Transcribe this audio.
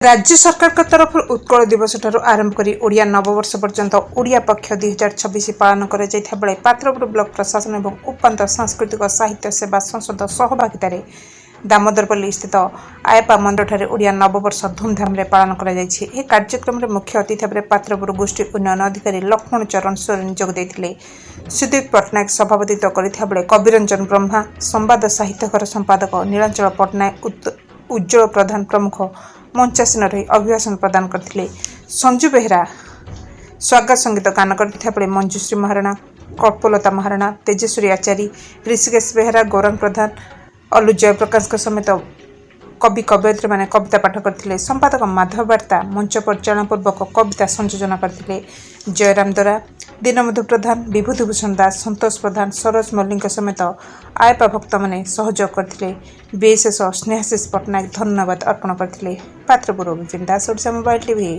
राज्य सरकार तरफ उत्कल दिवस ठारू आरंभ कर ओडिया नववर्ष पर्यंत ओडिया पक्ष 2026 पालन कर पात्रपुर ब्लॉक प्रशासन और उपांत सांस्कृतिक साहित्य सेवा संसद सहभागितार दामोदरपल्ली स्थित आयपा मंडल ओडिया नववर्ष धूमधाम पालन कर कार्यक्रम मुख्य अतिथि भाव पात्रपुर गोष्ठी उन्नयन अधिकारी लक्ष्मण चरण सोरेन जोगदे सुदीप पट्टनायक सभापतित्व करते कविरंजन ब्रह्मा संवाद साहित्यकर संपादक नीलांचल पट्टनायक उज्ज्वल प्रधान प्रमुख मंचासीन रही अभिभाषण प्रदान करते संजू बेहरा स्वागत संगीत गान करते मंजुश्री महाराणा कल्पलता महाराणा तेजेश्वरी आचार्य ऋषिकेश बेहरा गौरंग प्रधान अलू जयप्रकाश समेत कवि कवयित्री मैंने कविता पाठ करते संपादक माधव वार्ता मंच परिचालन पूर्वक कविता संयोजन करते जयराम दोरा दीनबंधु प्रधान विभूतिभूषण दास संतोष प्रधान सरोज मल्लिक समेत आयपा भक्त मैंने सहयोग करते विशेष स्नेहाशीष पट्टनायक धन्यवाद अर्पण करते पात्रपुर दास ओडिशा मोबाइल टीवी।